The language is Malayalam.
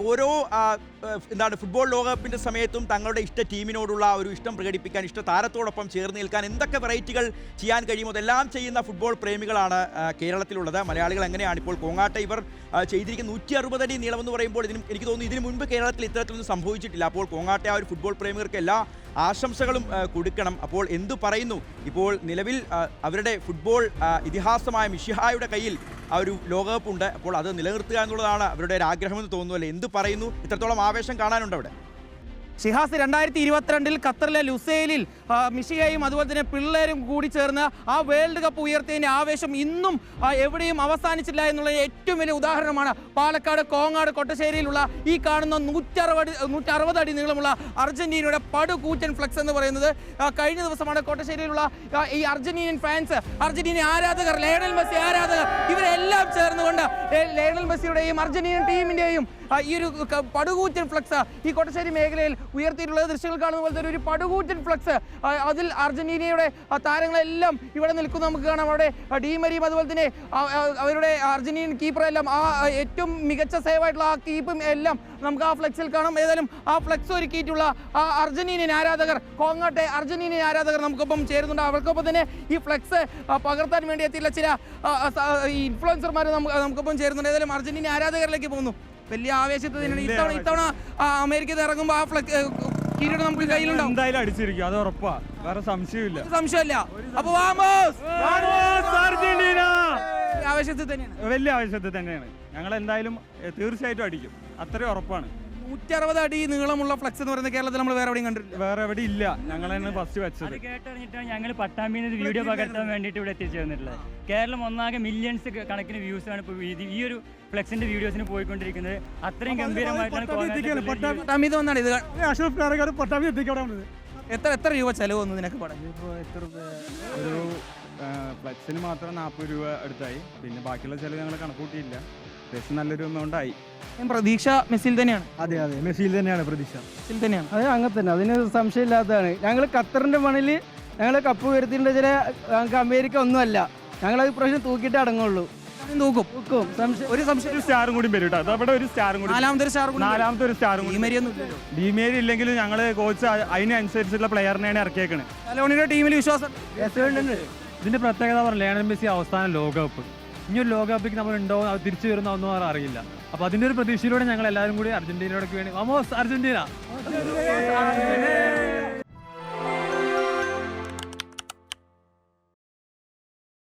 ഓരോ എന്താണ് ഫുട്ബോൾ ലോകകപ്പിൻ്റെ സമയത്തും തങ്ങളുടെ ഇഷ്ട ടീമിനോടുള്ള ഒരു ഇഷ്ടം പ്രകടിപ്പിക്കാൻ, ഇഷ്ട താരത്തോടൊപ്പം ചേർന്ന് നിൽക്കാൻ എന്തൊക്കെ വെറൈറ്റികൾ ചെയ്യാൻ കഴിയുമോ അതെല്ലാം ചെയ്യുന്ന ഫുട്ബോൾ പ്രേമികളാണ് കേരളത്തിലുള്ളത്. മലയാളികൾ എങ്ങനെയാണ് ഇപ്പോൾ കോങ്ങാട്ടെ ഇവർ ചെയ്തിരിക്കുന്ന 160 അടി നീളമെന്ന് പറയുമ്പോൾ എനിക്ക് തോന്നുന്നു ഇതിനു മുൻപ് കേരളത്തിൽ ഇത്തരത്തിലൊന്നും സംഭവിച്ചിട്ടില്ല. അപ്പോൾ കോങ്ങാട്ടെ ആ ഒരു ഫുട്ബോൾ പ്രേമികർക്ക് എല്ലാ ആശംസകളും കൊടുക്കണം. അപ്പോൾ എന്തു പറയുന്നു, ഇപ്പോൾ നിലവിൽ അവരുടെ ഫുട്ബോൾ ഇതിഹാസമായ മിഷിഹായുടെ കയ്യിൽ ആ ഒരു ലോകകപ്പുണ്ട്. അപ്പോൾ അത് നിലനിർത്തുക എന്നുള്ളതാണ് അവരുടെ ഒരു ആഗ്രഹമെന്ന് തോന്നുന്നു അല്ലേ? എന്ത് പറയുന്നു? ഇത്രത്തോളം ആവേശം കാണാനുണ്ട് അവിടെ. ഷിഹാസ് 2022 ഖത്തറിലെ ലുസൈലിൽ മിഷിഹയും അതുപോലെ തന്നെ പിള്ളേരും കൂടി ചേർന്ന് ആ വേൾഡ് കപ്പ് ഉയർത്തിയതിൻ്റെ ആവേശം ഇന്നും എവിടെയും അവസാനിച്ചില്ല എന്നുള്ള ഏറ്റവും വലിയ ഉദാഹരണമാണ് പാലക്കാട് കോങ്ങാട് കൊട്ടശ്ശേരിയിലുള്ള ഈ കാണുന്ന 160 അടി നീളമുള്ള അർജന്റീനയുടെ പടുകൂറ്റൻ ഫ്ലെക്സ് എന്ന് പറയുന്നത്. കഴിഞ്ഞ ദിവസമാണ് കൊട്ടശ്ശേരിയിലുള്ള ഈ അർജന്റീനിയൻ ഫാൻസ്, അർജന്റീന ആരാധകർ, ലയണൽ മെസ്സി ആരാധകർ ഇവരെല്ലാം ചേർന്നുകൊണ്ട് ലയണൽ മെസ്സിയുടെയും അർജന്റീനൻ ടീമിൻ്റെയും ഈ ഒരു പടുകൂറ്റൻ ഫ്ലെക്സ് ഈ കൊട്ടശ്ശേരി മേഖലയിൽ ഉയർത്തിയിട്ടുള്ളത് ദൃശ്യങ്ങൾ കാണുന്ന പോലത്തെ ഒരു പടുകൂറ്റൻ ഫ്ലെക്സ്. അതിൽ അർജന്റീനയുടെ താരങ്ങളെല്ലാം ഇവിടെ നിൽക്കുന്നു. നമുക്ക് കാണാം അവിടെ ഡീമരിയും അതുപോലെ തന്നെ അവരുടെ അർജന്റീനൻ കീപ്പറെല്ലാം ആ ഏറ്റവും മികച്ച സേവായിട്ടുള്ള ആ കീപ്പും എല്ലാം നമുക്ക് ആ ഫ്ലെക്സിൽ കാണാം. ഏതായാലും ആ ഫ്ലെക്സ് ഒരുക്കിയിട്ടുള്ള ആ അർജന്റീനൻ ആരാധകർ, കോങ്ങാട്ടെ അർജന്റീനൻ ആരാധകർ നമുക്കൊപ്പം ചേരുന്നുണ്ട്. അവർക്കൊപ്പം തന്നെ ഈ ഫ്ലെക്സ് പകർത്താൻ വേണ്ടി എത്തിയുള്ള ചില ഇൻഫ്ലുവൻസർമാർ നമുക്കൊപ്പം ചേരുന്നുണ്ട്. ഏതായാലും അർജന്റീന ആരാധകരിലേക്ക് പോകുന്നു. വലിയ ആവേശത്തിൽ തന്നെയാണ് ഇത്തവണ അമേരിക്കയിൽ ഇറങ്ങുമ്പോൾ ആ കിരീടം നമുക്ക് കയ്യിലുണ്ടാവും. എന്തായാലും അടിച്ചിരിക്കും, അത് ഉറപ്പാ, വേറെ സംശയമില്ല. അപ്പൊ അർജന്റീന ആവേശത്തിൽ തന്നെയാണ്, വലിയ ആവേശത്തിൽ തന്നെയാണ്. ഞങ്ങൾ എന്തായാലും തീർച്ചയായിട്ടും അടിക്കും, അത്രയും ഉറപ്പാണ്. 160 അടി നീളമുള്ള ഫ്ലെക്സ് എന്ന് പറയുന്നത് കേരളത്തിൽ നമ്മൾ വേറെ എവിടെയും കണ്ടിട്ടില്ല. വേറെ എവിടെ ഇല്ല, ഞങ്ങൾ തന്നെ ഫസ്റ്റ് വെച്ചത്. കേട്ടറിഞ്ഞിട്ടാണ് ഞങ്ങൾ പട്ടാമ്പിന്ന് വീഡിയോ പകർത്താൻ വേണ്ടിയിട്ട് ഇവിടെ എത്തിച്ചേർന്നിട്ടുള്ളത്. കേരളം ഒന്നാകെ മില്യൺസ് കണക്കിന് വ്യൂസ് ആണ് ഇപ്പോൾ ഈ ഒരു ഫ്ലെക്സിന്റെ വീഡിയോസിന് പോയിക്കൊണ്ടിരിക്കുന്നത്. അത്രയും ഗംഭീരമായിട്ടാണ് എത്ര രൂപ ചെലവ് വന്നു നിനക്ക് പടം? ഒരു ഫ്ലെക്സിന് മാത്രം 40 രൂപ അടുത്തായി. പിന്നെ ബാക്കിയുള്ള ചെലവ് ഞങ്ങൾ കണക്കൂട്ടിയില്ല. നല്ലൊരു എമൗണ്ട് ആയി. പ്രതീക്ഷ മെസ്സിയിൽ തന്നെയാണ്. അതെ, മെസ്സിയിൽ തന്നെയാണ് പ്രതീക്ഷ. അത് അങ്ങനെ തന്നെ, അതിന് സംശയമില്ലാത്തതാണ്. ഞങ്ങൾ ഖത്തറിന്റെ മണ്ണിൽ ഞങ്ങൾ കപ്പ് ഉയർത്തിൻ്റെ ചില ഞങ്ങൾക്ക് അമേരിക്ക ഒന്നുമല്ല, ഞങ്ങളത് പ്രാവശ്യം തൂക്കിയിട്ട് അടങ്ങുള്ളൂ. തൂക്കും. ഒരു സംശയം സ്റ്റാറും കൂടി വരും കേട്ടോ. അവിടെ ഒരു സ്റ്റാറും കൂടി, നാലാമത്തെ ഒരു സ്റ്റാറും കൂടി. ഡിമേരി ഇല്ലെങ്കിലും ഞങ്ങൾ കോച്ച് അതിനനുസരിച്ചുള്ള പ്ലെയറിനെയാണ് ഇറക്കിയേക്കണേ. ടീമിൽ വിശ്വാസം. ഇതിന്റെ പ്രത്യേകത പറഞ്ഞ ലയണൽ മെസ്സി അവസാന ലോകകപ്പ്, ഇനിയൊരു ലോകകപ്പിക്ക് നമ്മൾ ഉണ്ടോ തിരിച്ചു വരുന്നോ ഒന്നും അറിയില്ല. അപ്പൊ അതിന്റെ ഒരു പ്രതീക്ഷയിലൂടെ ഞങ്ങൾ എല്ലാവരും കൂടി അർജന്റീനയോടൊക്കെ വേണ്ടി അർജന്റീന